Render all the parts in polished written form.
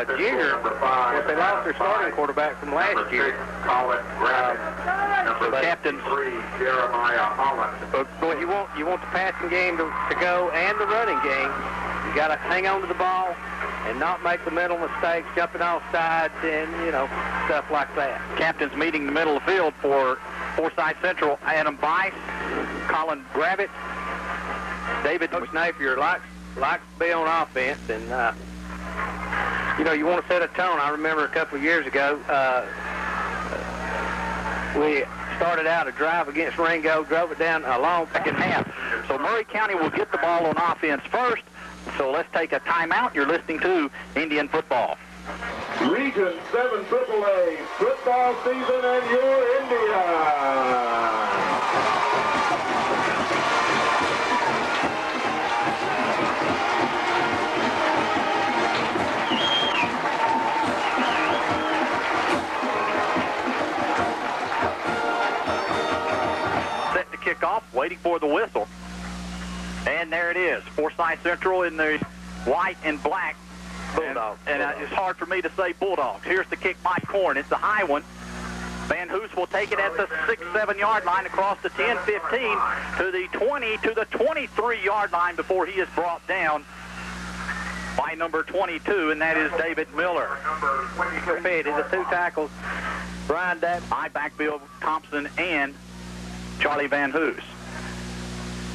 junior. If they lost their starting quarterback from last year. So captain 3, Jeremiah Holland. But you want the passing game to go and the running game. You got to hang on to the ball and not make the mental mistakes, jumping off sides and, stuff like that. Captains meeting in the middle of the field for Forsyth Central. Adam Bice, Colin Gravitt, David. Coach Napier likes to be on offense, and, you want to set a tone. I remember a couple of years ago, we started out a drive against Ringo, drove it down a long second half. So Murray County will get the ball on offense first. So let's take a timeout. You're listening to Indian football. Region 7 AAA football season and your India. Set to kick off, waiting for the whistle. And there it is, Forsyth Central in the white and black Bulldogs. And it's hard for me to say Bulldogs. Here's the kick by Corn. It's a high one. Van Hoos will take it at the 6-7 yard line across the 10-15 to the 20 to the 23 yard line before he is brought down by number 22, and that is David Miller. The two tackles, Brian Dapp, I backfield Thompson and Charlie Van Hoos.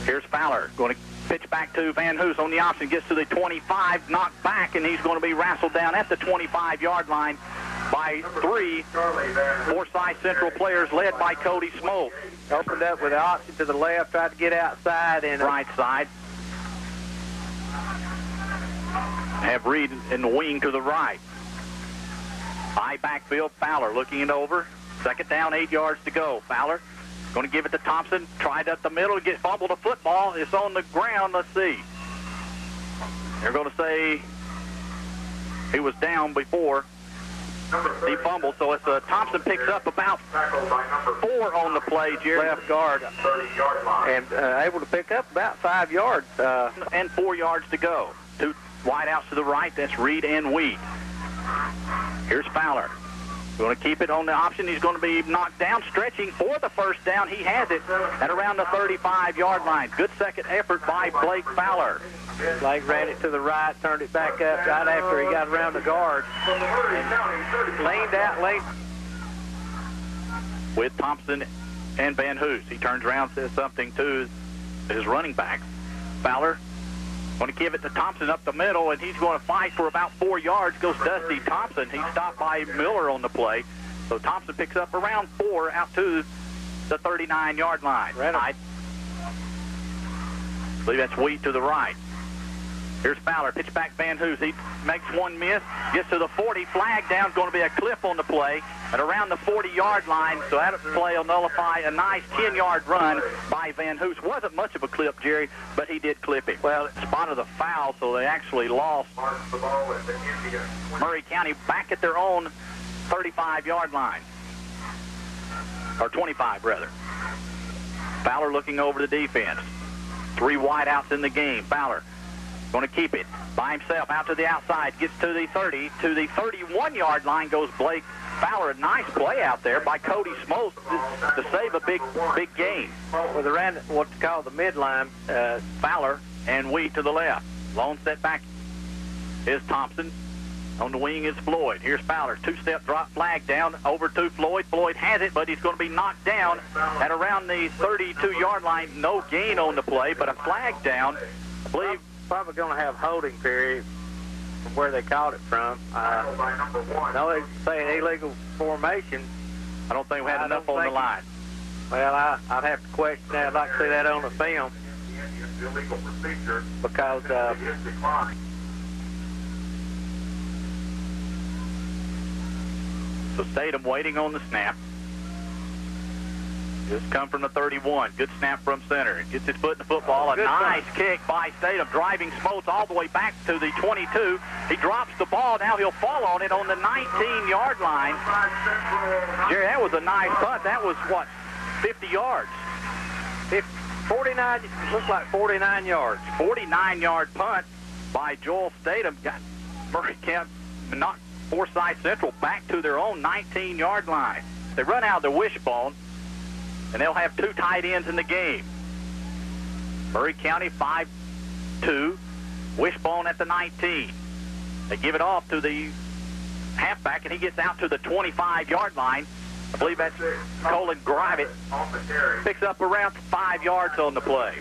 Here's Fowler going to pitch back to Van Hoos on the option, gets to the 25, knocked back, and he's going to be wrestled down at the 25-yard line by 3 Forsyth Central players led by Cody Smoke. Opened up with the option to the left, tried to get outside and right side. Have Reed in the wing to the right. High backfield, Fowler looking it over. Second down, 8 yards to go. Fowler going to give it to Thompson. Tried up the middle, get fumbled a football. It's on the ground. Let's see. They're going to say he was down before he fumbled. So it's Thompson picks up about 4 on the play, Jerry. Left guard. And able to pick up about 5 yards. And 4 yards to go. 2 wide outs to the right. That's Reed and Wheat. Here's Fowler. Going to keep it on the option. He's going to be knocked down, stretching for the first down. He has it at around the 35-yard line. Good second effort by Blake Fowler. Blake ran it to the right, turned it back up right after he got around the guard. And leaned out late. With Thompson and Van Hoos. He turns around, says something to his running back. Fowler going to give it to Thompson up the middle, and he's going to fight for about 4 yards. Goes Dusty Thompson. He's stopped by Miller on the play. So Thompson picks up around 4 out to the 39-yard line. Right. I believe that's Wheat to the right. Here's Fowler. Pitch back Van Hoos. He makes one miss. Gets to the 40. Flag down. Going to be a clip on the play at around the 40-yard line. So that play will nullify a nice 10-yard run by Van Hoos. Wasn't much of a clip, Jerry, but he did clip it. Well, it spotted the foul, so they actually lost. Murray County back at their own 35-yard line. Or 25, rather. Fowler looking over the defense. 3 wideouts in the game. Fowler going to keep it by himself out to the outside. Gets to the 30. To the 31-yard line goes Blake Fowler. Nice play out there by Cody Smoke to save a big gain. Well, they ran what's called the midline. Fowler and Wheat to the left. Lone setback is Thompson. On the wing is Floyd. Here's Fowler. 2-step drop, flag down over to Floyd. Floyd has it, but he's going to be knocked down at around the 32-yard line. No gain on the play, but a flag down. I believe probably going to have holding period from where they caught it from. No, they say illegal formation. I don't think we had enough on the line. Well, I'd have to question that. I'd like to see that on the film. Because so Statham waiting on the snap. Just come from the 31. Good snap from center. Gets his foot in the football. A nice kick by Statham. Driving Smotes all the way back to the 22. He drops the ball. Now he'll fall on it on the 19-yard line. Jerry, that was a nice punt. That was, what, 50 yards? 49, looks like 49 yards. 49-yard punt by Joel Statham. Got Murray County knock Forsyth Central back to their own 19-yard line. They run out of the wishbone, and they'll have 2 tight ends in the game. Murray County 5-2, wishbone at the 19. They give it off to the halfback, and he gets out to the 25-yard line. I believe that's Colin Grivet. Picks up around 5 yards on the play.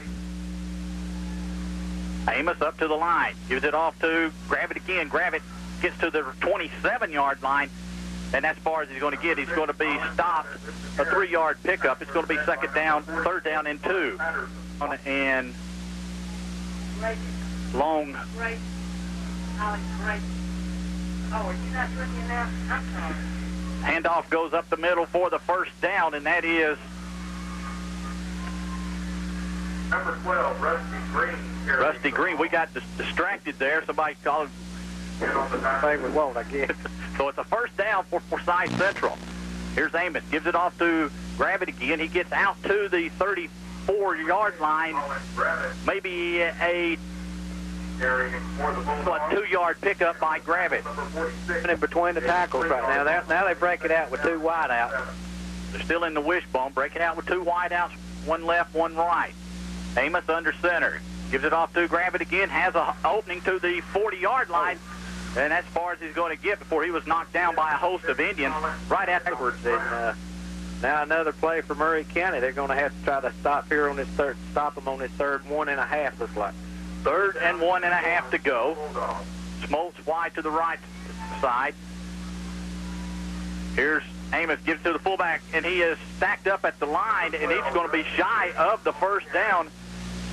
Amos up to the line. Gives it off to Grivet again. Grivet gets to the 27-yard line, and that's as far as he's going to get. He's going to be stopped. A 3-yard pickup. It's going to be third down and 2. And long. Handoff goes up the middle for the first down, and that is number 12, Rusty Green. Rusty Green. We got distracted there. Somebody called favorite won't, I guess. So it's a first down for Forsyth Central. Here's Amos. Gives it off to Grivet again. He gets out to the 34-yard line. Maybe a 2-yard pickup by Grivet. In between the tackles right now. Now they break it out with 2 wide outs. They're still in the wishbone. Break it out with 2 wide outs, 1 left, 1 right. Amos under center. Gives it off to Grivet again. Has an opening to the 40-yard line. And that's as far as he's going to get before he was knocked down by a host of Indians right afterwards. And now another play for Murray County. They're going to have to try to stop here on this third. Stop them on this 3rd 1.5. Looks like 3rd and 1.5 to go. Smoltz wide to the right side. Here's Amos. Gives to the fullback, and he is stacked up at the line, and he's going to be shy of the first down.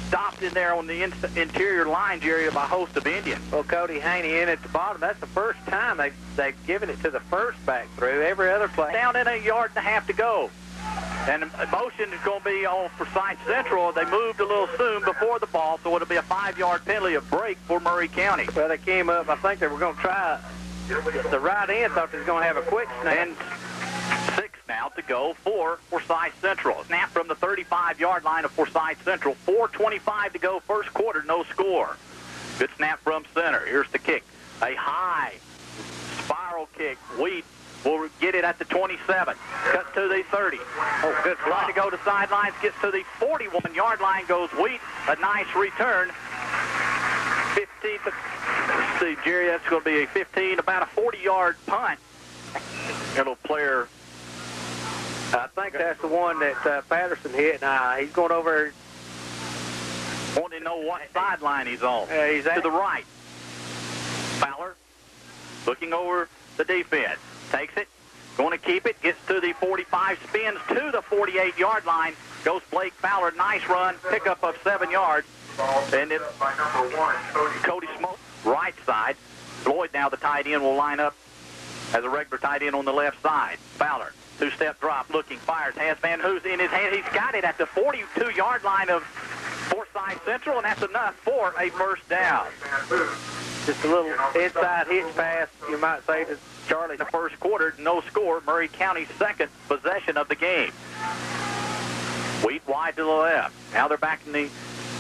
Stopped in there on the interior lines area by a host of Indians. Well, Cody Haney in at the bottom. That's the first time they've given it to the first back through. Every other play. Down in 1.5 yards to go. And the motion is going to be on Forsyth Central. They moved a little soon before the ball, so it'll be a 5-yard penalty of break for Murray County. Well, they came up. I think they were going to try. The right end thought they was going to have a quick snap. And 6 now to go for Forsyth Central. Snap from the 35-yard line of Forsyth Central. 4:25 to go, first quarter, no score. Good snap from center. Here's the kick. A high spiral kick. Wheat will get it at the 27. Cuts to the 30. Oh, good fly to go to sidelines. Gets to the 41-yard line. Goes Wheat. A nice return. 15. Let's see, Jerry, that's going to be a 15, about a 40-yard punt. Little player. I think that's the one that Patterson hit. He's going over. Wanting to know what sideline he's on. He's to the right. Fowler looking over the defense. Takes it. Going to keep it. Gets to the 45. Spins to the 48-yard line. Goes Blake Fowler. Nice run. Pickup of 7 yards. And it's Cody Smoke, right side. Floyd now, the tight end, will line up as a regular tight end on the left side. Fowler, 2-step drop, looking, fires, has Van Hoos in his hand. He's got it at the 42-yard line of Forsyth Central, and that's enough for a first down. Just a little inside hitch pass, you might say, to Charlie. The first quarter, no score. Murray County's second possession of the game. Wheat wide to the left. Now they're back in the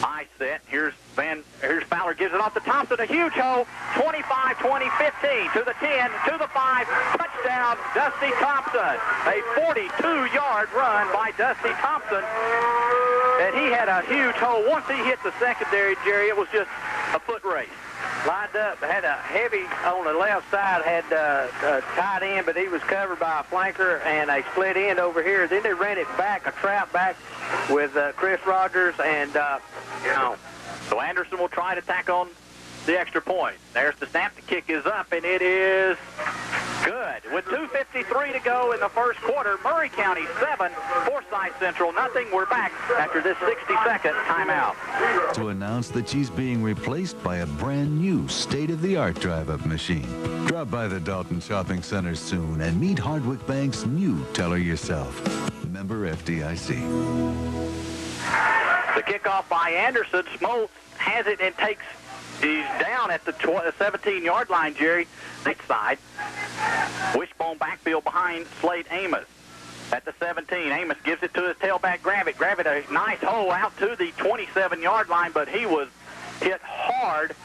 I set. Here's Fowler, gives it off to Thompson. A huge hole. 25, 20, 15, to the 10, to the 5. Touchdown, Dusty Thompson. A 42-yard run by Dusty Thompson. And he had a huge hole. Once he hit the secondary, Jerry, it was just a foot race. Lined up, had a heavy on the left side, had a tight end, but he was covered by a flanker and a split end over here. Then they ran it back, a trap back with Chris Rogers and, So Anderson will try to tack on the extra point. There's the snap. The kick is up, and it is good. With 2:53 to go in the first quarter, Murray County 7, Forsyth Central nothing. We're back after this 60-second timeout. To announce that she's being replaced by a brand new state-of-the-art drive-up machine. Drop by the Dalton Shopping Center soon and meet Hardwick Bank's new Teller Yourself. Member FDIC. The kickoff by Anderson. Smoltz has it and he's down at the 17-yard line, Jerry. Next side. Wishbone backfield behind Slade Amos. At the 17, Amos gives it to his tailback, Grivet. Grivet, a nice hole out to the 27-yard line, but he was hit hard.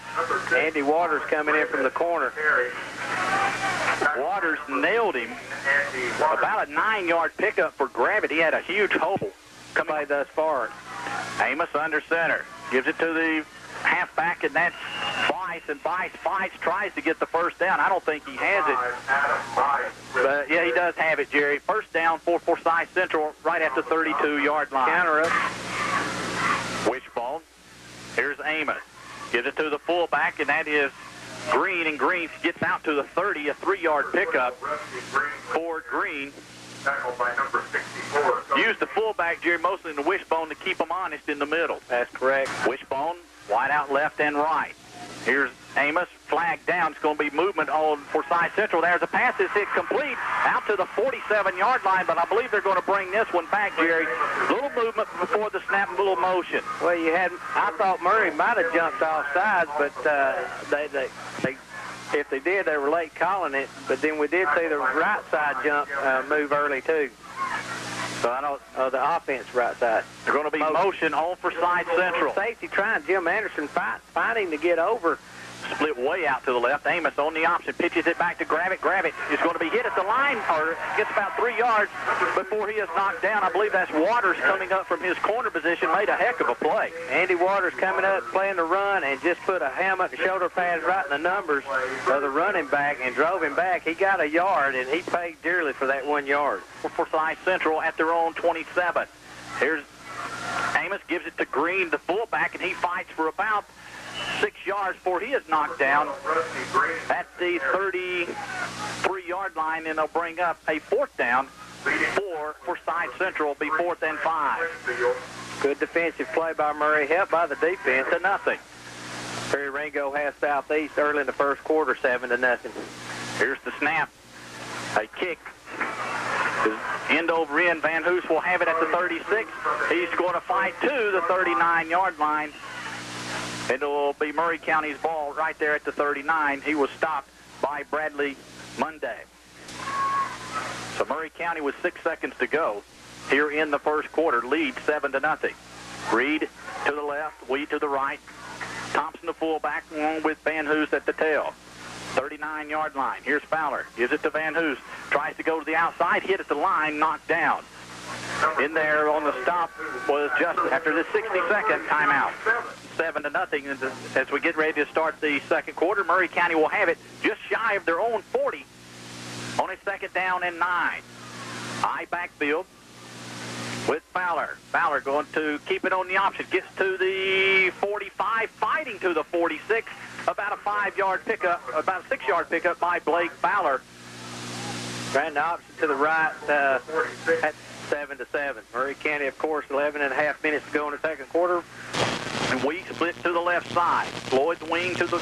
Andy Waters coming in from the corner. Waters nailed him. About a 9-yard pickup for Gravett. He had a huge hole coming thus far. Amos under center. Gives it to the halfback, and that's Bice. And Bice tries to get the first down. I don't think he has it. But, yeah, he does have it, Jerry. First down for Forsyth Central right at the 32-yard line. Counter up. Wishbone. Here's Amos. Gives it to the fullback, and that is Green. And Green gets out to the 30, a 3-yard pickup for Green. Tackled by number 64. Use the fullback, Jerry, mostly in the wishbone to keep him honest in the middle. That's correct. Wishbone, wide out left and right. Here's Amos, flag down. It's going to be movement on Forsyth Central. There's a pass that's hit complete out to the 47-yard line, but I believe they're going to bring this one back, Jerry. Little movement before the snap, little motion. Well, I thought Murray might have jumped off sides, but they if they did, they were late calling it. But then we did see the right side jump move early, too. So I know the offense right side. They're going to be motion on Forsyth Central. Safety trying. Jim Anderson fighting to get over. Split way out to the left. Amos on the option. Pitches it back to Gravett. Gravett is going to be hit at the line, or gets about 3 yards before he is knocked down. I believe that's Waters coming up from his corner position. Made a heck of a play. Andy Waters coming up, playing the run, and just put a helmet and shoulder pads right in the numbers of the running back and drove him back. He got a yard, and he paid dearly for that 1 yard. For Forsyth Central at their own 27. Here's Amos, gives it to Green, the fullback, and he fights for about 6 yards before he is knocked down at the 33-yard line, and they'll bring up a fourth down for Forsyth Central. Be 4th and 5. Good defensive play by Murray, helped by the defense. 7-0. Perry Ringo has Southeast early in the first quarter, 7-0. Here's the snap. A kick. End over end. Van Hoos will have it at the 36. He's going to fight to the 39-yard line. It'll be Murray County's ball right there at the 39. He was stopped by Bradley Monday. So Murray County with 6 seconds to go here in the first quarter. Lead 7-0. Reed to the left, Weed to the right. Thompson the fullback, along with Van Hoos at the tail. 39-yard line. Here's Fowler. Gives it to Van Hoos. Tries to go to the outside. Hit at the line. Knocked down. In there on the stop was just after the 60-second timeout. 7-0 as we get ready to start the second quarter. Murray County will have it just shy of their own 40 on a 2nd down and 9. High backfield with Fowler. Fowler going to keep it on the option. Gets to the 45, fighting to the 46. About a 5-yard pickup, about a 6-yard pickup by Blake Fowler. Ran the option to the right at 7-7. Murray County, of course, 11.5 minutes to go in the second quarter. And we split to the left side. Floyd the wing to the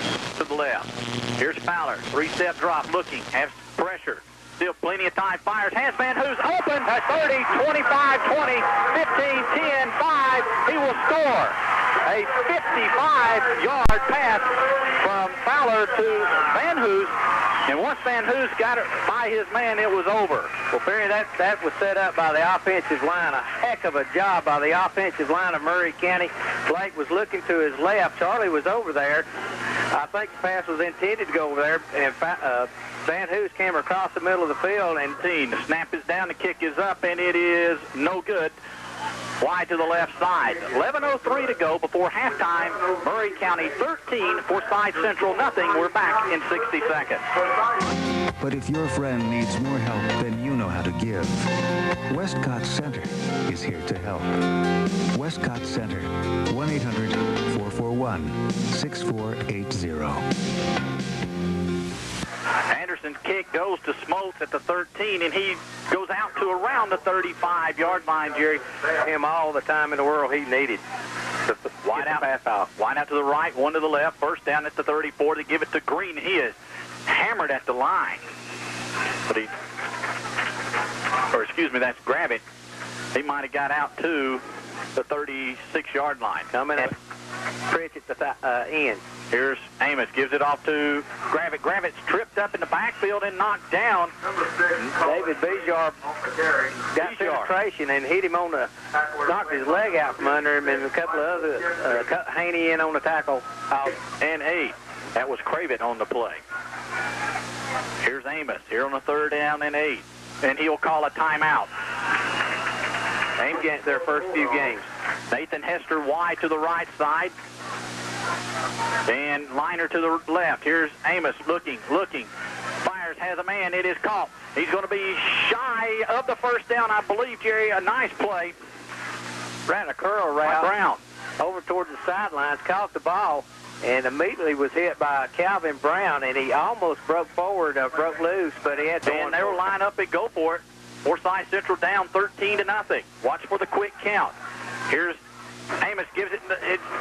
left. Here's Fowler. 3-step drop, looking, has pressure. Still plenty of time. Fires, has Van Hoos open at 30, 25, 20, 15, 10, 5. He will score. A 55-yard pass from Fowler to Van Hoos. And once Van Hoos got it by his man, it was over. Well, Perry, that was set up by the offensive line. A heck of a job by the offensive line of Murray County. Blake was looking to his left. Charlie was over there. I think the pass was intended to go over there. And Van Hoos came across the middle of the field. And the snap is down, the kick is up, and it is no good. Wide to the left side. 11:03 to go before halftime. Murray County 13, Forsyth Central nothing. We're back in 60 seconds. But if your friend needs more help than you know how to give, Westcott Center is here to help. Westcott Center, 1-800-441-6480. Anderson's kick goes to Smoltz at the 13, and he goes out to around the 35-yard line, Jerry. Him all the time in the world he needed. Wide out to the right, one to the left. First down at the 34. They give it to Green. He is hammered at the line. But that's Gravett. He might have got out to the 36-yard line. Coming up, Pritchett to the end. Here's Amos, gives it off to Gravett. Gravett's tripped up in the backfield and knocked down. David Bijar got penetration and hit him on the, knocked his leg out from under him, and a couple of other, cut Haney in on the tackle. And 8. That was Cravett on the play. Here's Amos here on the 3rd down and 8. And he'll call a timeout. Ames getting their first few games. Nathan Hester wide to the right side. And Liner to the left. Here's Amos looking. Fires, has a man. It is caught. He's going to be shy of the first down, I believe, Jerry. A nice play. Ran a curl route. Brown. Over towards the sidelines, caught the ball, and immediately was hit by Calvin Brown, and he almost broke loose, but he had to. And they will line up and go for it. Forsyth Central down 13-0. Watch for the quick count. Here's Amos, gives it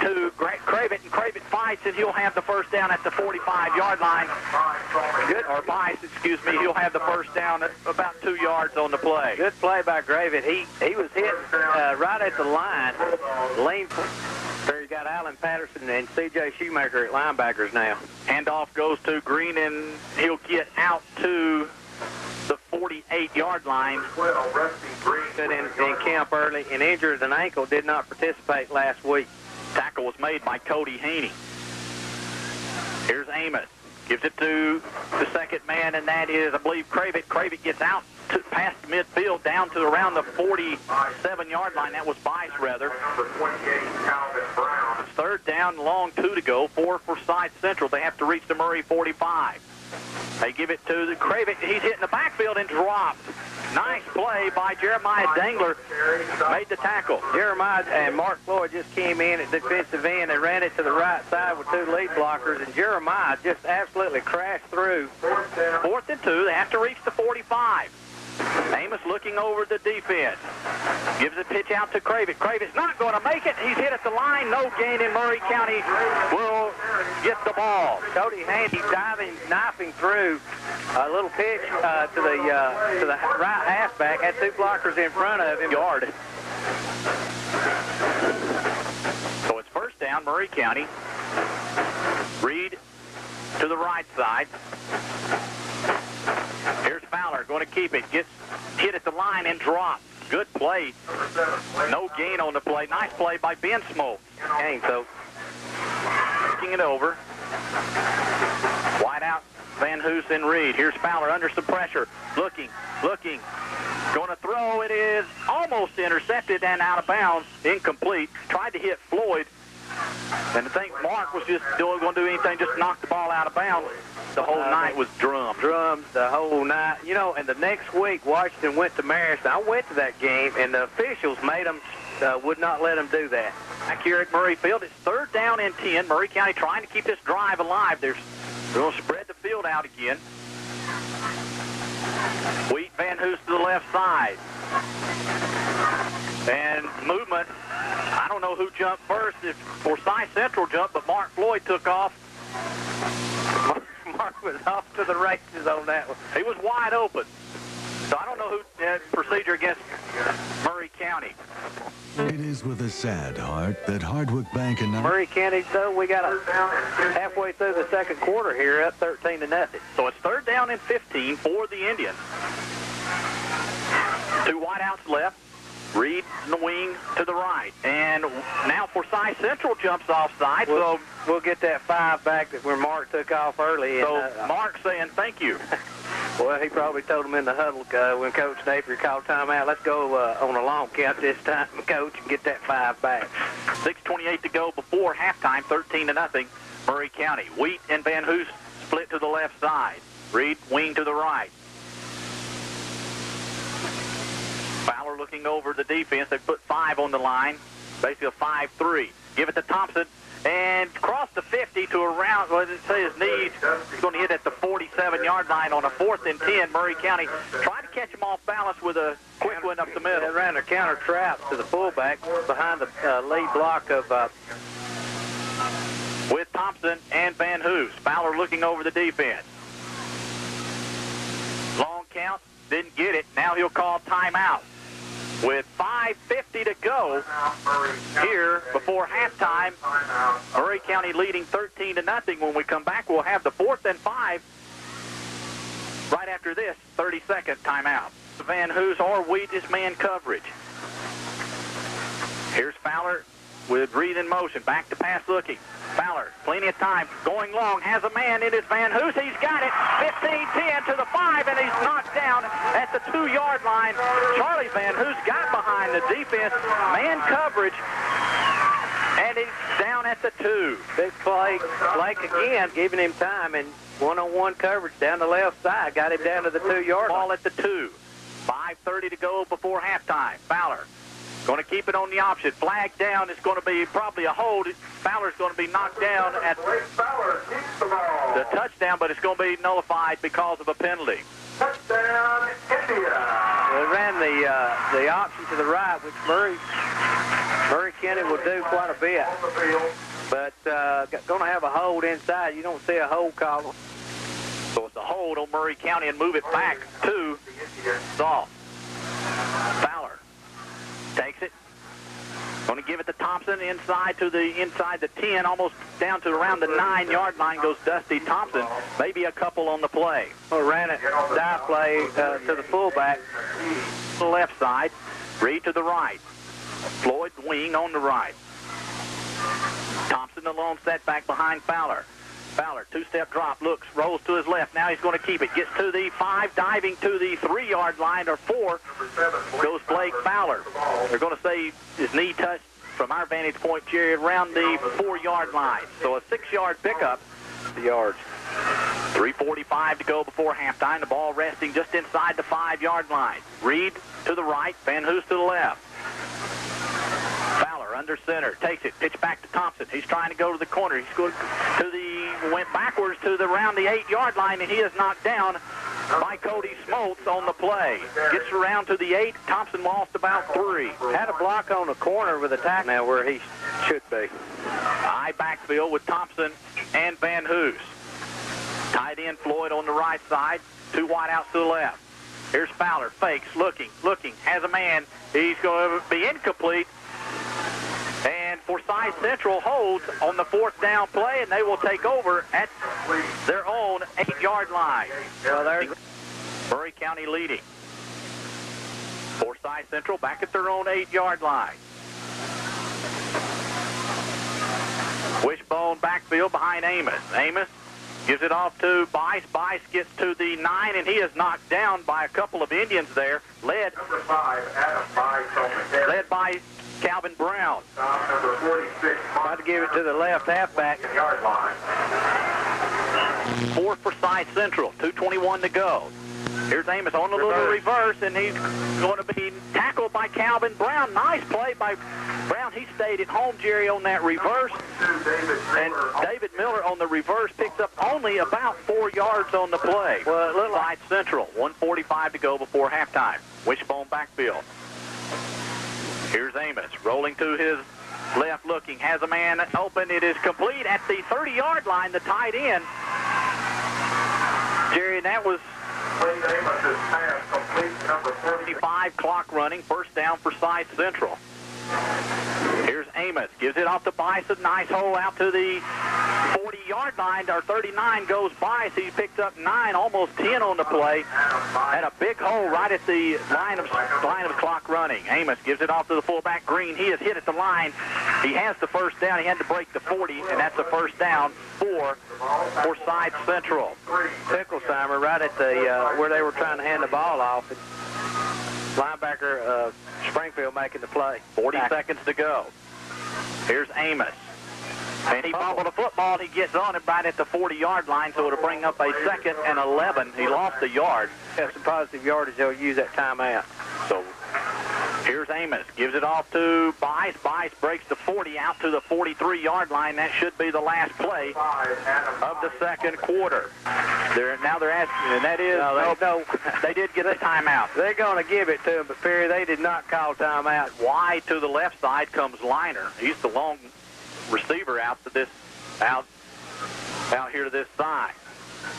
to Cravitt, and Cravitt fights, and he'll have the first down at the 45-yard line. Good, or Bice, excuse me. He'll have the first down at about 2 yards on the play. Good play by Cravitt. He was hit right at the line. Leaned. There you got Allen Patterson and C.J. Shoemaker at linebackers now. Handoff goes to Green, and he'll get out to the 48-yard line. In camp early and injured an ankle, did not participate last week. Tackle was made by Cody Haney. Here's Amos. Gives it to the second man, and that is, I believe, Cravitt. Cravitt gets out past midfield down to around the 47-yard line. That was Bice, rather. It's 3rd down, long 2 to go. 4 for Forsyth Central. They have to reach the Murray 45. They give it to the Cravitt. He's hitting the backfield and dropped. Nice play by Jeremiah Dangler. Made the tackle. Jeremiah and Mark Floyd just came in at defensive end. They ran it to the right side with 2 lead blockers, and Jeremiah just absolutely crashed through. 4th and 2. They have to reach the 45. Amos looking over the defense. Gives a pitch out to Cravitt. Cravitt's not going to make it. He's hit at the line. No gain, in Murray County will get the ball. Cody Haney diving, knifing through a little pitch to the right halfback. Had 2 blockers in front of him. Yard. So it's 1st down, Murray County. Reed to the right side. Here's Fowler, going to keep it. Gets hit at the line and dropped. Good play. No gain on the play. Nice play by Ben Smoke. Game, so. Kicking it over. Wide out, Van Hoos and Reed. Here's Fowler under some pressure. Looking. Going to throw. It is almost intercepted and out of bounds. Incomplete. Tried to hit Floyd. And I think Mark was just going to do anything, just knock the ball out of bounds. The whole night was drums the whole night. You know, and the next week, Washington went to Marist. I went to that game, and the officials made them, would not let them do that. Back here at Murray Field, it's 3rd down and 10. Murray County trying to keep this drive alive. They're going to spread the field out again. Wheat, Van Hoos to the left side. And movement, I don't know who jumped first. If Forsyth Central jumped, but Mark Floyd took off. Mark was off to the races on that one. He was wide open. So I don't know who procedure against Murray County. It is with a sad heart that Hardwick Bank and Murray County, though, we got halfway through the 2nd quarter here, up 13-0. So it's 3rd down and 15 for the Indians. 2 wideouts left. Reed in the wing to the right. And now Forsyth Central jumps offside. So we'll get that 5 back where Mark took off early. So Mark saying thank you. Well, he probably told him in the huddle when Coach Napier called timeout, let's go on a long count this time, Coach, and get that 5 back. 6:28 to go before halftime, 13-0, Murray County. Wheat and Van Hoos split to the left side. Reed, wing to the right. Fowler looking over the defense. They put 5 on the line, basically a 5-3. Give it to Thompson, and cross the 50 to around, well, it say his knees. He's going to hit at the 47-yard line on a 4th and 10. Murray County tried to catch him off balance with a quick one up the middle. They ran a counter trap to the fullback behind the lead block of with Thompson and Van Hoos. Fowler looking over the defense. Long count, didn't get it. Now he'll call timeout. With 5:50 to go here before halftime, Murray County leading 13-0. When we come back, we'll have the 4th and 5 right after this 30-second timeout. Van Hoos or Wheat is man coverage. Here's Fowler with Reed in motion. Back to pass looking. Fowler, plenty of time, going long, has a man in his Van Hoos. He's got it. 15-10 to the 5, and he's knocked down at the 2-yard line. Charlie Van Hoos got behind the defense, man coverage, and he's down at the 2. Big play. Blake again giving him time, and one-on-one coverage down the left side. Got him down to the 2-yard line. Ball at the 2. 5:30 to go before halftime. Fowler going to keep it on the option. Flag down. It's going to be probably a hold. Fowler's going to be knocked down at the touchdown, but it's going to be nullified because of a penalty. Touchdown, India. They ran the option to the right, which Murray County will do quite a bit. On the field. But going to have a hold inside. You don't see a hold column. So it's a hold on Murray County and move it back to Soft. Fowler takes it. Going to give it to Thompson inside the 10, almost down to around the 9-yard line goes Dusty Thompson. Maybe a couple on the play. Well, ran it dive play to the fullback. To the left side. Reed to the right. Floyd wing on the right. Thompson the lone setback behind Fowler. Fowler, 2-step drop, looks, rolls to his left. Now he's going to keep it. Gets to the 5, diving to the 3-yard line, or 4, goes Blake Fowler. They're going to say his knee touched, from our vantage point, Jerry, around the 4-yard line. So a 6-yard pickup. The yards. 3:45 to go before halftime. The ball resting just inside the 5-yard line. Reed to the right, Van Hoos to the left. Fowler under center, takes it, pitch back to Thompson. He's trying to go to the corner. He's going went backwards to around the 8-yard line, and he is knocked down by Cody Smoltz on the play. Gets around to the 8. Thompson lost about 3. Had a block on the corner with a tackle now where he should be. High backfield with Thompson and Van Hoos. Tight end Floyd on the right side. 2 wide outs to the left. Here's Fowler, fakes, looking, has a man. He's going to be incomplete. And Forsyth Central holds on the 4th down play, and they will take over at their own 8-yard line. Well, there's Murray County leading. Forsyth Central back at their own 8-yard line. Wishbone backfield behind Amos. Amos gives it off to Bice. Bice gets to the 9, and he is knocked down by a couple of Indians there, led Number 5, Adam Bice on the carry. by Calvin Brown. Number 46, about to give it to the left halfback. yard line. 4 for Forsyth Central. 2:21 to go. Here's Amos on the little reverse, and he's going to be tackled by Calvin Brown. Nice play by Brown. He stayed at home, Jerry, on that reverse. And David Miller on the reverse picks up only about 4 yards on the play. Well, it looked like Forsyth Central. 1:45 to go before halftime. Wishbone backfield. Here's Amos rolling to his left, looking, has a man open. It is complete at the 30-yard line, the tight end. Jerry, that was 45, clock running, first down for Forsyth Central. Here's Amos, gives it off to Bice, nice hole out to the 40-yard line, or 39 goes Bice. He picked up 9, almost 10 on the play. Had a big hole right at the line of clock running. Amos gives it off to the fullback, Green. He is hit at the line. He has the first down. He had to break the 40, and that's the first down for Forsyth Central. Picklesheimer right at the where they were trying to hand the ball off. And linebacker Springfield making the play. 40 seconds to go. Here's Amos. And he fumbled the football, and he gets on it right at the 40-yard line, so it'll bring up a 2nd and 11. He lost a yard. That's some positive yardage. They'll use that timeout. So here's Amos. Gives it off to Bice. Bice breaks the 40 out to the 43-yard line. That should be the last play of the second quarter. They're asking, and that is, no, they did get a timeout. They're going to give it to him, but Perry, they did not call timeout. Wide to the left side comes Liner. He's the long receiver out here to this side.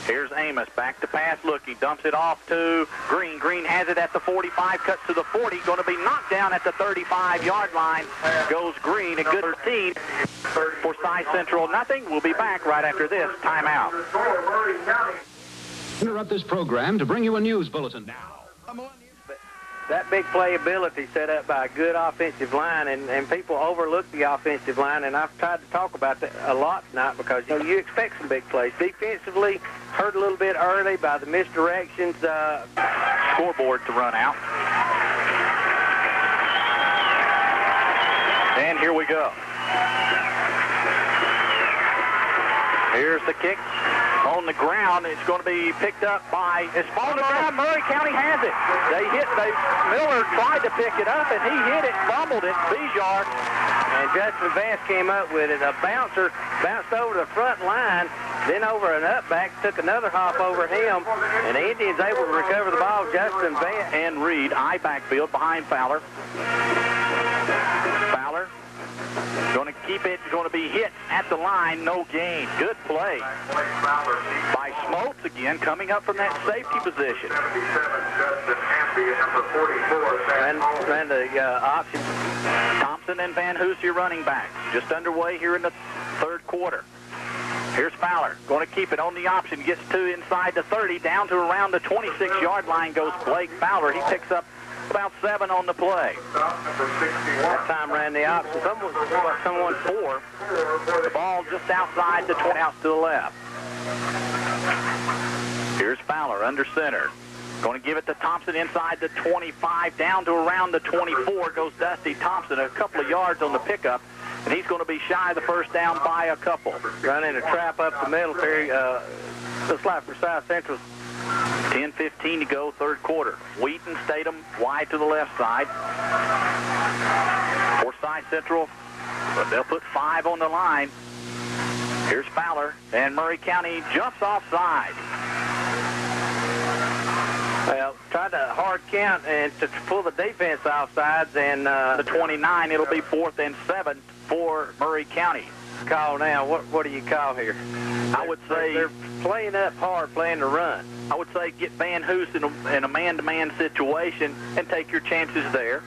Here's Amos, back to pass looking, dumps it off to Green. Green has it at the 45, cuts to the 40, going to be knocked down at the 35-yard line. Goes Green, a good 13 for Forsyth Central. Nothing. We'll be back right after this timeout. Interrupt this program to bring you a news bulletin now. that big playability set up by a good offensive line, and people overlook the offensive line, and I've tried to talk about that a lot tonight because you expect some big plays. Defensively, hurt a little bit early by the misdirections. Scoreboard to run out. And here we go. Here's the kick on the ground. It's going to be picked up by, it's falling to the ground. Murray County has it. Miller tried to pick it up, and he hit it, fumbled it. Bijar and Justin Vance came up with it. A bouncer bounced over the front line, then over an up back, took another hop over him, and the Indians able to recover the ball. Justin Vance and Reed, I backfield behind Fowler. Fowler going to keep it, going to be hit at the line, no gain. Good play by Smoltz again, coming up from that safety position. And the option. Thompson and Van Hoos, your running backs, just underway here in the third quarter. Here's Fowler, going to keep it on the option, gets to inside the 30, down to around the 26-yard line goes Blake Fowler. He picks up about 7 on the play. That time ran the option. Someone 4. The ball just outside the 20, out to the left. Here's Fowler under center. Going to give it to Thompson inside the 25, down to around the 24 goes Dusty Thompson, a couple of yards on the pickup, and he's going to be shy of the first down by a couple. Running a trap up the middle here. Looks like Forsyth Central. 10:15 to go, third quarter. Wheaton, Statham, wide to the left side. Forsyth Central, but they'll put 5 on the line. Here's Fowler, and Murray County jumps offside. Well, tried to hard count and to pull the defense offsides, and the 29, it'll be 4th and 7 for Murray County. Call now. What do you call here? I would say they're playing up hard, playing to run. I would say get Van Hoos in a man-to-man situation and take your chances there.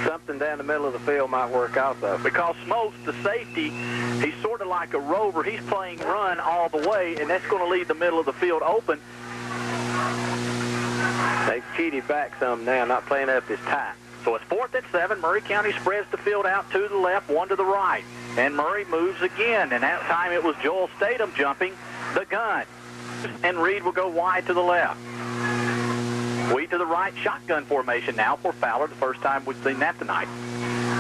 Something down the middle of the field might work also. Because Smoltz, the safety, he's sort of like a rover. He's playing run all the way, and that's going to leave the middle of the field open. They've cheated back some now, not playing up as tight. So it's 4th and 7. Murray County spreads the field out to the left, 1 to the right. And Murray moves again, and that time it was Joel Statham jumping the gun. And Reed will go wide to the left. Wade to the right, shotgun formation now for Fowler. The first time we've seen that tonight.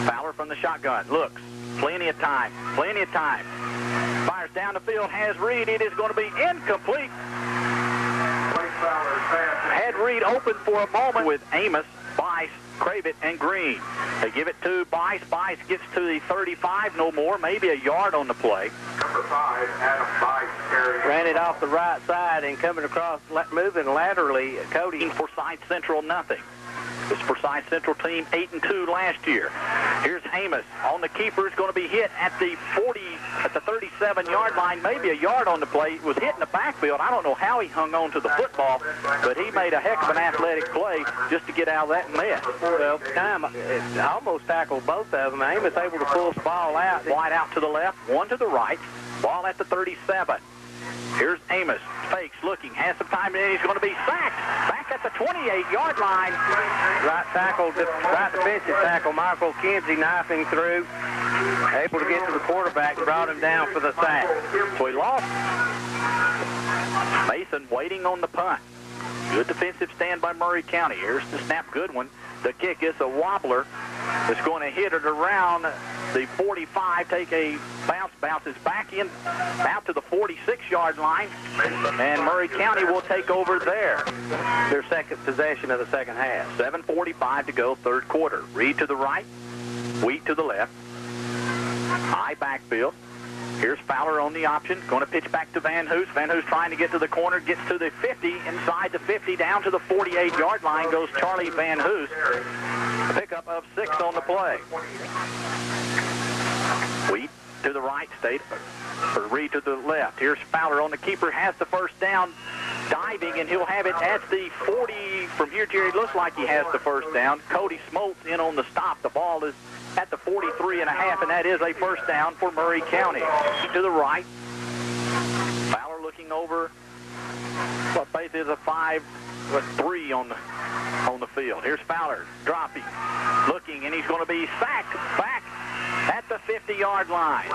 Fowler from the shotgun, looks, plenty of time. Fires down the field, has Reed. It is going to be incomplete. Had Reed open for a moment with Amos, Bice, Cravitt, and Green. They give it to Bice. Bice gets to the 35, no more, maybe a yard on the play. Number 5, Adam Bice carrying. Ran it off the right side and coming across, moving laterally, Cody. Forsyth Central, nothing. This Forsyth Central team 8-2 last year. Here's Amos on the keeper. Is going to be hit at the 37-yard line, maybe a yard on the play. It was hit in the backfield. I don't know how he hung on to the football, but he made a heck of an athletic play just to get out of that mess. Well, time almost tackled both of them. Amos able to pull the ball out. Wide out to the left, 1 to the right. Ball at the 37. Here's Amos, fakes, looking, has some time, and he's going to be sacked. Back at the 28-yard line. Right defensive tackle, Michael Kinsey knifing through. Able to get to the quarterback, brought him down for the sack. So he lost. Mason waiting on the punt. Good defensive stand by Murray County. Here's the snap, good one. The kick is a wobbler. It's going to hit it around the 45, take a bounces back in, out to the 46-yard line, and Murray County will take over there. Their second possession of the second half. 7:45 to go, third quarter. Reed to the right, Wheat to the left. High backfield. Here's Fowler on the option, going to pitch back to Van Hoos. Van Hoos trying to get to the corner, gets to the 50, inside the 50, down to the 48-yard line goes Charlie Van Hoos. Pickup of 6 on the play. Wheat to the right, Reed to the left. Here's Fowler on the keeper, has the first down, diving, and he'll have it at the 40. From here, Jerry, looks like he has the first down. Cody Smoltz in on the stop. The ball is at the 43.5, and that is a first down for Murray County. To the right. Fowler looking over what base is a 5-3 on the field. Here's Fowler dropping, looking, and he's going to be sacked back at the 50-yard line.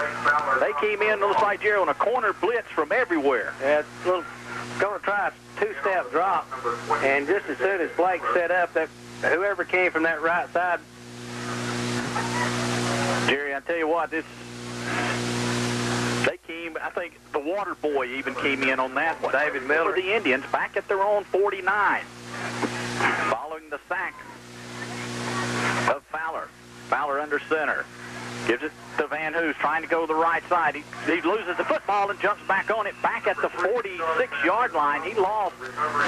They came in, looks like, Jerry, on a corner blitz from everywhere. Yeah, going to try a two-step drop, and just as soon as Blake set up, that whoever came from that right side. Jerry, I tell you what, they came, I think the water boy even came in on that one. David Miller. The Indians back at their own 49. Following the sack of Fowler. Fowler under center. Gives it to Van Hoos, trying to go the right side. He loses the football and jumps back on it, back at the 46-yard line. He lost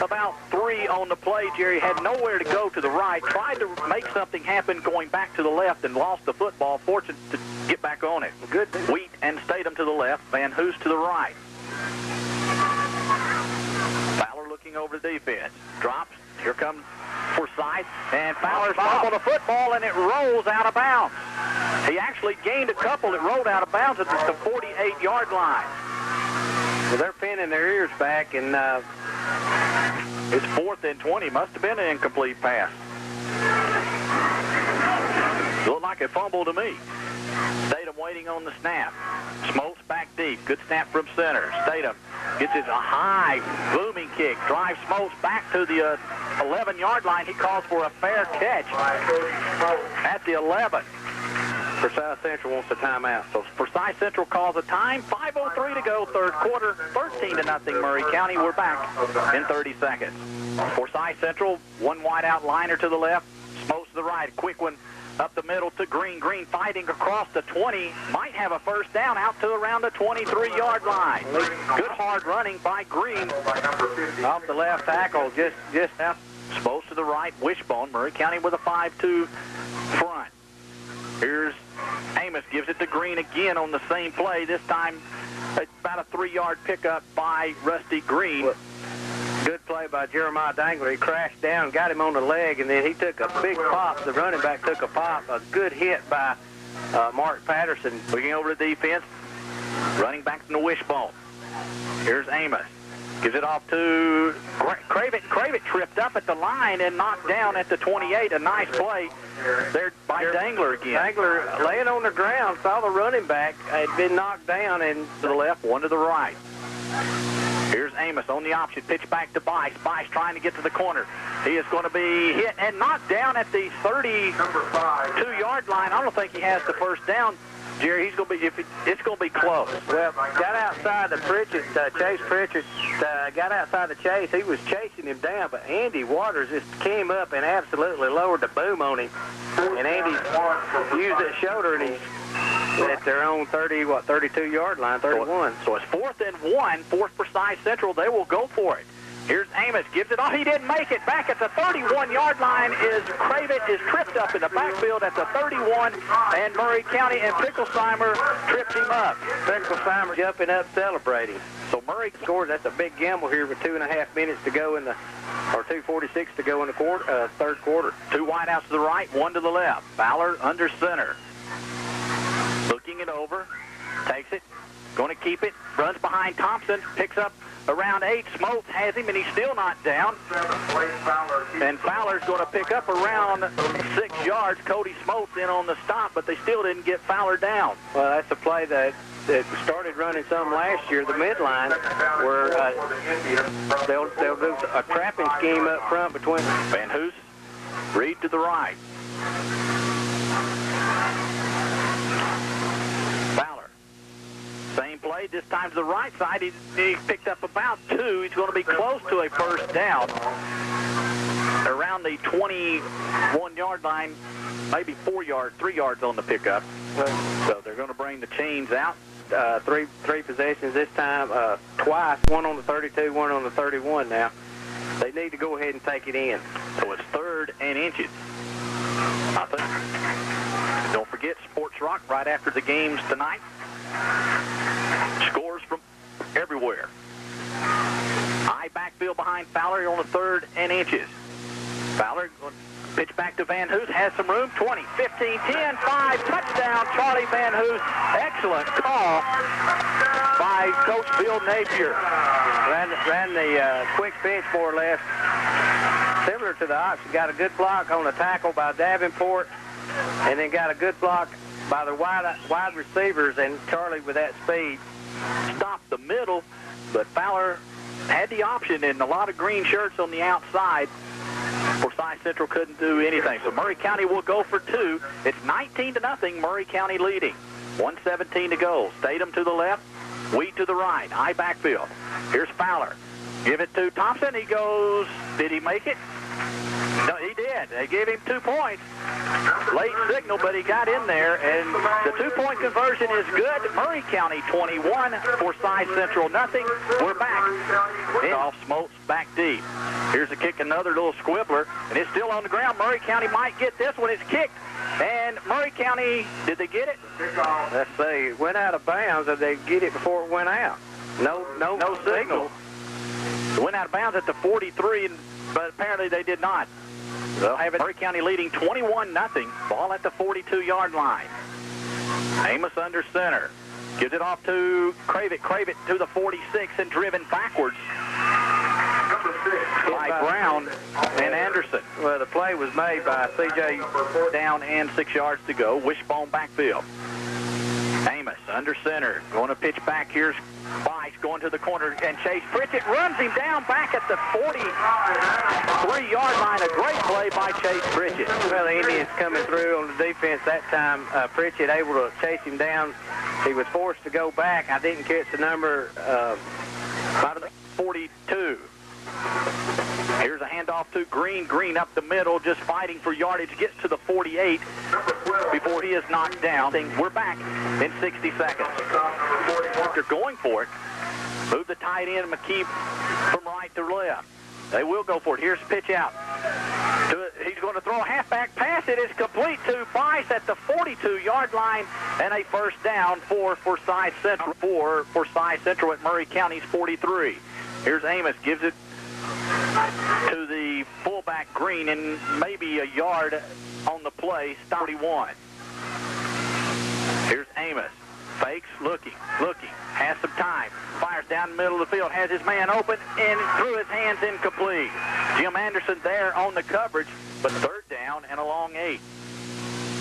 about 3 on the play, Jerry. Had nowhere to go to the right. Tried to make something happen going back to the left and lost the football. Fortunate to get back on it. Good. Wheat and Statham to the left. Van Hoos to the right. Fowler looking over the defense. Drops. Here comes Forsyth, and Fowler fumbled the football, and it rolls out of bounds. He actually gained a couple. It rolled out of bounds at the 48-yard line. Well, they're pinning their ears back, and it's 4th and 20. Must have been an incomplete pass. Looked like a fumble to me. Statham waiting on the snap. Smoltz back deep. Good snap from center. Statham gets it a high, booming kick. Drives Smoltz back to the 11-yard line. He calls for a fair catch at the 11. Forsyth Central wants a timeout. So Forsyth Central calls a time. 5:03 to go, third quarter. 13-0 Murray County. We're back in 30 seconds. Forsyth Central, one wide out liner to the left. Smoltz to the right. Quick one up the middle to Green. Green fighting across the 20. Might have a first down out to around the 23-yard line. Good hard running by Green. Off the left tackle, just out. Smoltz to the right. Wishbone. Murray County with a 5-2 front. Here's Amos, gives it to Green again on the same play. This time, about a 3-yard pickup by Rusty Green. Good play by Jeremiah Dangler. He crashed down, got him on the leg, and then he took a big pop. The running back took a pop. A good hit by Mark Patterson. Looking over the defense, running back from the Wishbone. Here's Amos. Gives it off to Cravitt. Cravitt tripped up at the line and knocked down at the 28. A nice play there by Dangler again. Dangler laying on the ground, saw the running back, had been knocked down, and to the left, one to the right. Here's Amos on the option. Pitch back to Bice. Bice trying to get to the corner. He is going to be hit and knocked down at the 32-yard line. I don't think he has the first down. Jerry, he's going to be. It's going to be close. Well, got outside the Pritchett. Chase Pritchett got outside the chase. He was chasing him down, but Andy Waters just came up and absolutely lowered the boom on him. And Andy used his shoulder, and he's at their own 32-yard line, 31. So it's 4th and 1, Forsyth Central. They will go for it. Here's Amos, gives it off. He didn't make it. Back at the 31-yard line is Cravitt, is tripped up in the backfield at the 31, and Murray County and Picklesheimer tripped him up. Picklesheimer jumping up, celebrating. So Murray scored. That's a big gamble here with 2.5 minutes to go or 2:46 to go in the third quarter. 2 wide outs to the right, 1 to the left. Fowler under center. Looking it over, takes it, going to keep it, runs behind Thompson, picks up around 8. Smoltz has him, and he's still not down. And Fowler's going to pick up around 6 yards. Cody Smoltz in on the stop, but they still didn't get Fowler down. Well, that's a play that started running some last year, the midline, where they'll do a trapping scheme up front between Van Hoos, Reed to the right. Fowler, same play, this time to the right side. He picked up about 2. He's going to be close to a first down around the 21-yard line, maybe 3 yards on the pickup. So they're going to bring the chains out. Three possessions this time, twice, one on the 32, one on the 31 now. They need to go ahead and take it in. So it's 3rd and inches. I think. Don't forget Sports Rock right after the games tonight. Scores from everywhere. High backfield behind Fowler on the 3rd and inches. Fowler pitch back to Van Hoos, has some room. 20, 15, 10, 5, touchdown, Charlie Van Hoos. Excellent call by Coach Bill Napier. ran the quick pitch more or less, similar to the Oxford. Got a good block on the tackle by Davenport, and then got a good block by the wide receivers, and Charlie with that speed stopped the middle, but Fowler had the option and a lot of green shirts on the outside. Forsyth Central couldn't do anything. So Murray County will go for 2. It's 19-0, Murray County leading. 1:17 to go. Statham to the left, Wheat to the right. High backfield. Here's Fowler. Give it to Thompson. He goes. Did he make it? No, he did. They gave him 2 points. Late signal, but he got in there, and the 2-point conversion is good. Murray County 21, Forsyth Central nothing. We're back. Off Smoltz back deep. Here's a kick, another little squibbler, and it's still on the ground. Murray County might get this one. It's kicked, and Murray County, did they get it? Let's see. It went out of bounds, or they get it before it went out. No signal. It went out of bounds at the 43, but apparently they did not. They'll have it. Murray County leading 21-0. Ball at the 42-yard line. Amos under center. Gives it off to Cravitt. Cravitt to the 46 and driven backwards by Brown and Anderson. Well, the play was made by C.J. Down and 6 yards to go. Wishbone backfield. Amos under center. Going to pitch back. Here's Bice going to the corner, and Chase Pritchett runs him down back at the 43-yard line. A great play by Chase Pritchett. Well, the Indians coming through on the defense that time. Pritchett able to chase him down. He was forced to go back. I didn't catch the number. 42. Here's a handoff to Green. Green up the middle, just fighting for yardage. Gets to the 48 before he is knocked down. We're back in 60 seconds. They're going for it. Move the tight end, McKee, from right to left. They will go for it. Here's pitch out. He's going to throw a halfback pass. It is complete to Bice at the 42-yard line, and a first down for Forsyth Central. For Forsyth Central at Murray County's 43. Here's Amos. Gives it to the fullback Green, and maybe a yard on the play. 31. Here's Amos. Fakes, looking, has some time, fires down the middle of the field, has his man open, and through his hands, incomplete. Jim Anderson there on the coverage, but third down and a long 8.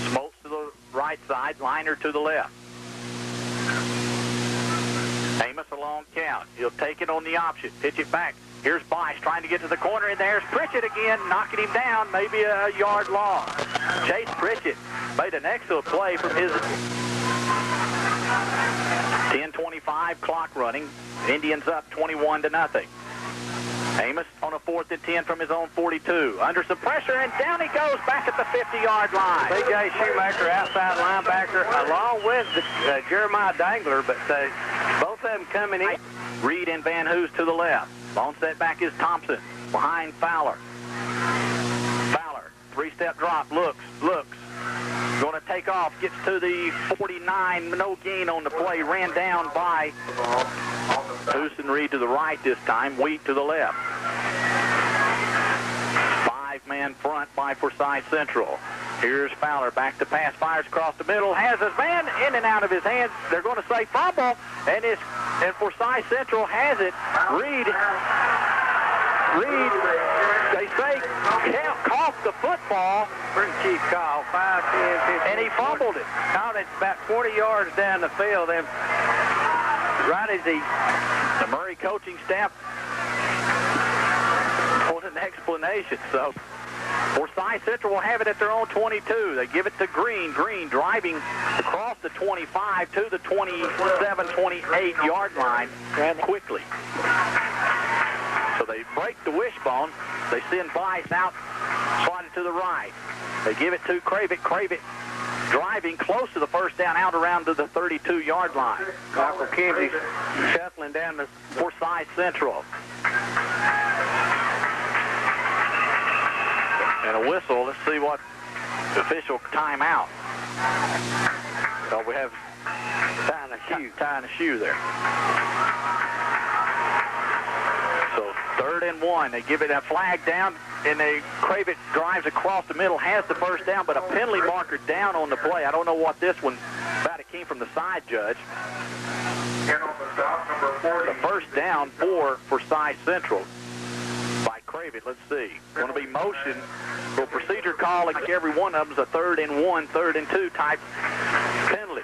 Smoltz to the right side, Liner to the left. Amos a long count. He'll take it on the option, pitch it back. Here's Bice trying to get to the corner, and there's Pritchett again, knocking him down, maybe a yard long. Chase Pritchett made an excellent play from his 10:25 clock running. Indians up 21-0. Amos on a 4th and 10 from his own 42. Under some pressure, and down he goes back at the 50-yard line. C.J. Shoemaker, outside linebacker, along with Jeremiah Dangler, but both of them coming in. Reed and Van Hoos to the left. Long set back is Thompson behind Fowler. Fowler, 3-step drop, looks. Going to take off, gets to the 49, no gain on the play, ran down by Hoos and Reed to the right this time, Wheat to the left. 5-man front by Forsyth Central. Here's Fowler, back to pass, fires across the middle, has his man in and out of his hands. They're going to say fumble, and Forsyth Central has it. Reed, they say, coughed the football. Pretty cheap call, 5, 10, 15. And he fumbled it. Caught it about 40 yards down the field. Then right as the Murray coaching staff wanted an explanation. So Forsyth Central will have it at their own 22. They give it to Green. Green driving across the 25 to the 27, 28-yard line quickly. So they break the wishbone. They send Bice out, slotted to the right. They give it to Cravitt. Cravitt driving close to the first down, out around to the 32-yard line. Michael Kinsey shuffling down the Forsyth Central. And a whistle. Let's see what the official timeout. So we have tying a shoe there. So 3rd and 1. They give it a flag down, and Cravitt drives across the middle, has the first down, but a penalty marker down on the play. I don't know what this one, about it came from the side judge. And on the stop, number 40. The first down for Forsyth Central by Craven. Let's see. Going to be motion for a procedure call. Like every one of them is a 3rd and 1, 3rd and 2 type penalty.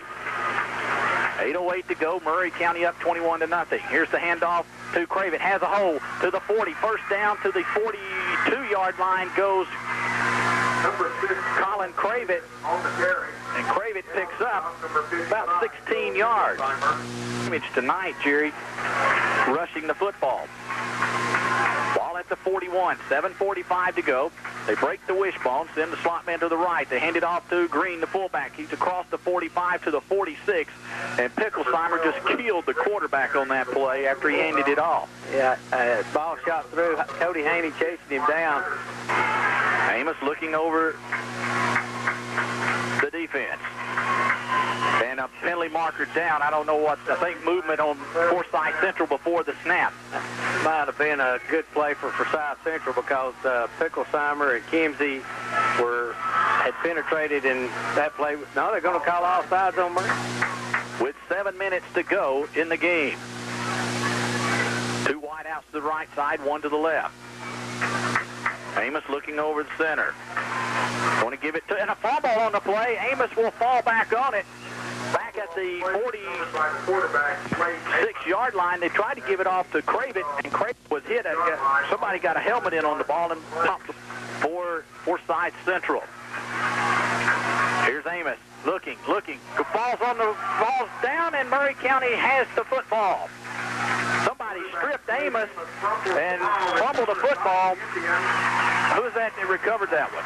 8:08 to go. Murray County up 21-0. Here's the handoff to Craven. Has a hole to the 40. First down to the 42-yard line goes Number 6. Colin Craven. On the carry. And Craven picks up about 16 yards. Image tonight, Jerry, rushing the football. Ball at the 41, 7:45 to go. They break the wishbone, send the slot man to the right. They hand it off to Green, the fullback. He's across the 45 to the 46, and Picklesheimer just killed the quarterback on that play after he handed it off. Yeah, ball shot through. Cody Haney chasing him down. Amos looking over the defense. And a penalty marker down. I don't know what, I think movement on Forsyth Central before the snap. Might have been a good play for Forsyth Central because Picklesheimer and Kimsey had penetrated in that play. No, they're going to call offsides on Murray. With 7 minutes to go in the game. 2 wide outs to the right side, 1 to the left. Amos looking over the center. Going to give it to, and a fumble on the play. Amos will fall back on it. Back at the 46-yard line. They tried to give it off to Craven, and Craven was hit. Somebody got a helmet in on the ball and popped for Forsyth Central. Here's Amos looking. Ball's down, and Murray County has the football. Somebody stripped Amos and fumbled the football. Who's that recovered that one?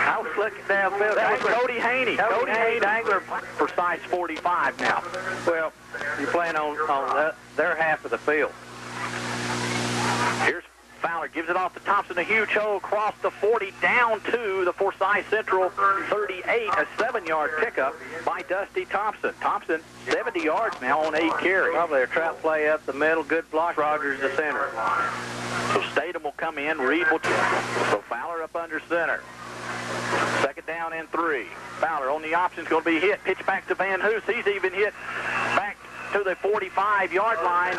I was looking downfield. That was Cody Haney. Cody Haney, Angler for size 45 now. Well, you're playing on their half of the field. Here's Fowler, gives it off to Thompson, a huge hole across the 40, down to the Forsyth Central 38, a 7-yard pickup by Dusty Thompson. Thompson, 70 yards now on 8 carries. Probably a trap play up the middle, good block. Rogers the center. So Statham will come in, Reed will... So Fowler up under center. 2nd down and 3. Fowler on the option's going to be hit. Pitch back to Van Hoos. He's even hit back to the 45-yard line.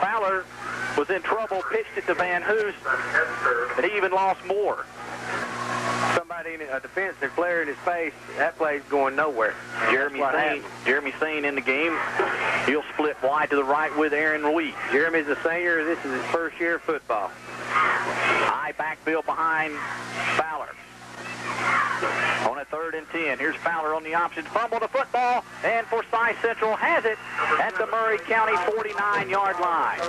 Fowler was in trouble, pitched it to Van Hoos, and he even lost more. Somebody in a defensive player in his face, that play's going nowhere. Jeremy Sane in the game. He'll split wide to the right with Aaron Ruiz. Jeremy's a senior. This is his first year of football. High backfield behind Fowler. On a 3rd and 10. Here's Fowler on the option. Fumble the football, and Forsyth Central has it at the Murray County 49-yard line.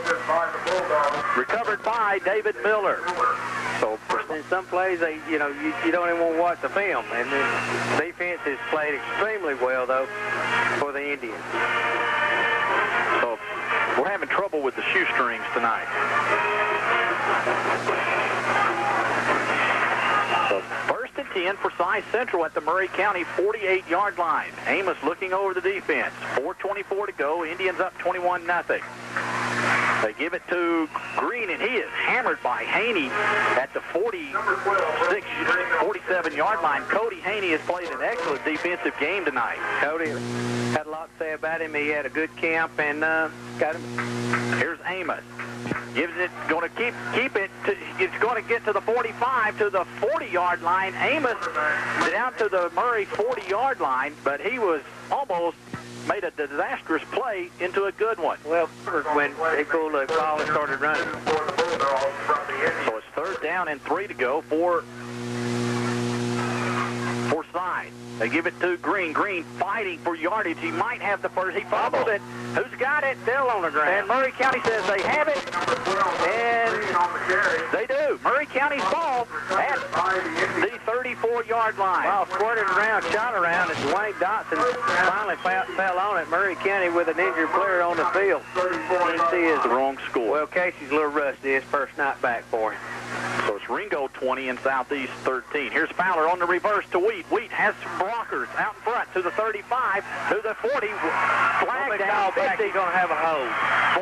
Recovered by David Miller. So in some plays, you don't even want to watch the film. And the defense has played extremely well, though, for the Indians. So we're having trouble with the shoestrings tonight. So 1st and 10 for Forsyth Central at the Murray County 48-yard line. Amos looking over the defense. 4:24 to go. Indians up 21-0. They give it to Green, and he is hammered by Haney at the 47-yard line. Cody Haney has played an excellent defensive game tonight. Cody had a lot to say about him. He had a good camp and got him. Here's Amos. Gives it, going to keep it. It's going to get to the 45, to the 40-yard line. Amos down to the Murray 40-yard line, but he was almost made a disastrous play into a good one. Well, when they pulled the ball and started running. So it's 3rd down and 3 to go for Forsyth. They give it to Green. Green fighting for yardage. He might have the first. He fumbled it. Who's got it? Still on the ground. And Murray County says they have it. And they do. Murray County's ball at the 34-yard line. Ball squirted around, shot around, and Dwayne Dotson finally fell on it. Murray County with an injured player on the field. He is the wrong score. Well, Casey's a little rusty. His first night back for him. So it's Ringo 20 and Southeast 13. Here's Fowler on the reverse to Wheat. Wheat has some blockers out in front to the 35, to the 40. Flag down 50. He's going to have a hold.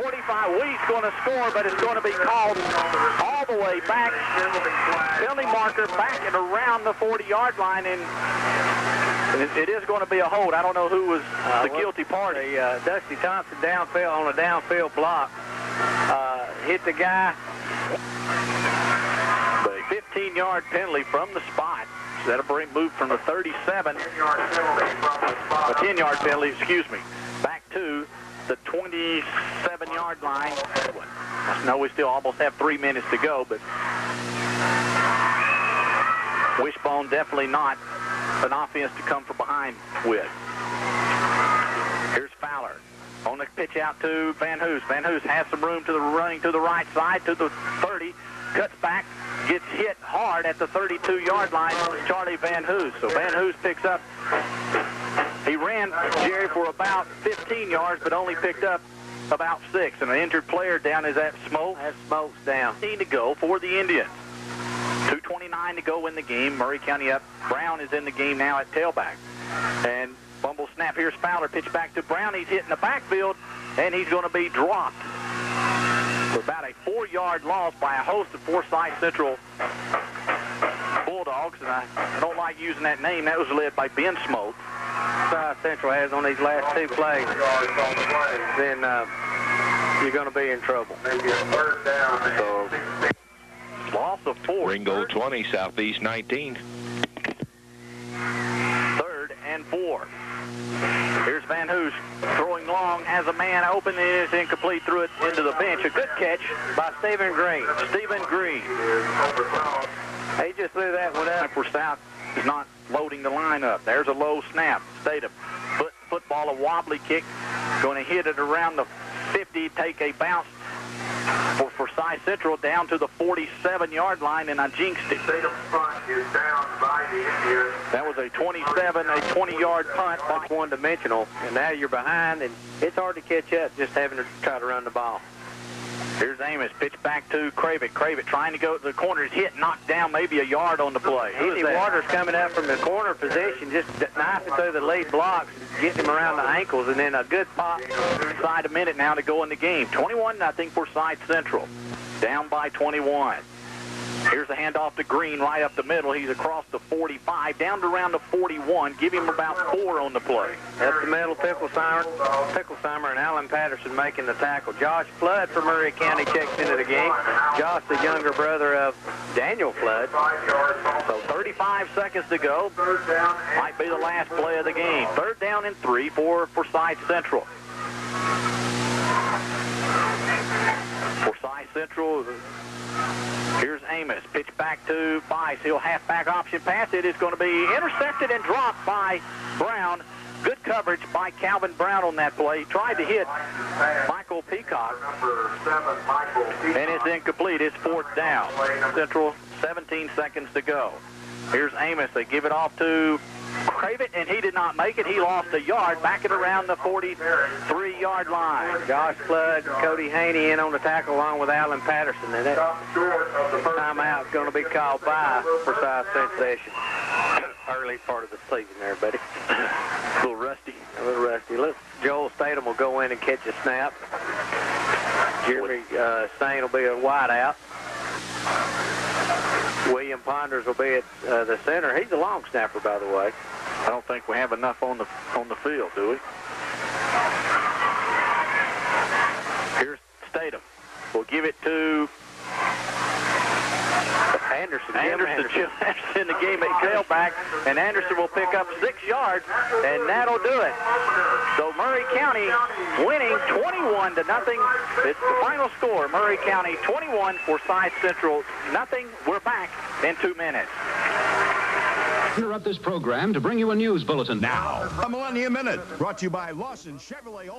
45. Wheat's going to score, but it's going to be called all the way back. Penalty marker back and around the 40-yard line, and It is going to be a hold. I don't know who was the guilty party. Dusty Thompson downfield on a downfield block. Hit the guy. But a 15-yard penalty from the spot. So that'll move from the 37. 10-yard penalty, excuse me. Back to the 27-yard line. I know we still almost have 3 minutes to go, but Wishbone definitely not an offense to come from behind with. Here's Fowler on the pitch out to Van Hoos. Van Hoos has some room to the running to the right side to the 30, cuts back, gets hit hard at the 32-yard line. Charlie Van Hoos. So Van Hoos picks up. He ran, Jerry, for about 15 yards, but only picked up about 6. And an injured player down is that Smoke. That Smoke's down. 15 to go for the Indians. 2:29 to go in the game. Murray County up. Brown is in the game now at tailback. And fumble snap. Here's Fowler. Pitch back to Brown. He's hitting the backfield, and he's going to be dropped. For about a 4-yard loss by a host of Forsyth Central Bulldogs. And I don't like using that name. That was led by Ben Smoke. Forsyth Central has on these last 2 plays. Then you're going to be in trouble. So, loss of 4. Ringo 20, Southeast 19. 3rd and 4. Here's Van Hoos throwing long, has a man open, and is incomplete, threw it into the bench. A good catch by Stephen Green. Stephen Green. He just threw that one up. For South is not loading the line up. There's a low snap. State of football, a wobbly kick. Going to hit it around the 50, take a bounce for Forsyth Central down to the 47-yard line, and I jinxed it. That was a 20-yard punt. That's one-dimensional, and now you're behind, and it's hard to catch up just having to try to run the ball. Here's Amos, pitch back to Cravitt. Cravitt trying to go to the corner. He's hit, knocked down maybe a yard on the play. Andy Waters coming up from the corner position, just knifing through the lead blocks, getting him around the ankles, and then a good pop. Inside a minute now to go in the game. 21-0 Forsyth Central. Down by 21. Here's a handoff to Green right up the middle. He's across the 45, down to around the 41. Give him about 4 on the play. Up the middle, Picklesheimer and Alan Patterson making the tackle. Josh Flood from Murray County checks into the game. Josh, the younger brother of Daniel Flood. So 35 seconds to go. Might be the last play of the game. 3rd down and 3 for Forsyth Central. Forsyth Central. Here's Amos. Pitch back to Bice. He'll halfback option pass. It is going to be intercepted and dropped by Brown. Good coverage by Calvin Brown on that play. Tried to hit Michael Peacock. And it's incomplete. It's 4th down. Central, 17 seconds to go. Here's Amos. They give it off to Cravitt, and he did not make it. He lost a yard, back at around the 43-yard line. Josh Flood and Cody Haney in on the tackle along with Alan Patterson. And that timeout is going to be called by Forsyth Central. Early part of the season there, buddy. A little rusty. A little rusty. Look, Joel Statham will go in and catch a snap. Jeremy Stain will be a wideout. William Ponders will be at the center. He's a long snapper, by the way. I don't think we have enough on the field, do we? Here's Statham. We'll give it to Anderson in the game at tailback, and Anderson will pick up 6 yards, and that'll do it. So Murray County winning 21-0. It's the final score. Murray County 21, Forsyth Central 0. We're back in 2 minutes. Interrupt this program to bring you a news bulletin now. A Millennium Minute, brought to you by Lawson Chevrolet.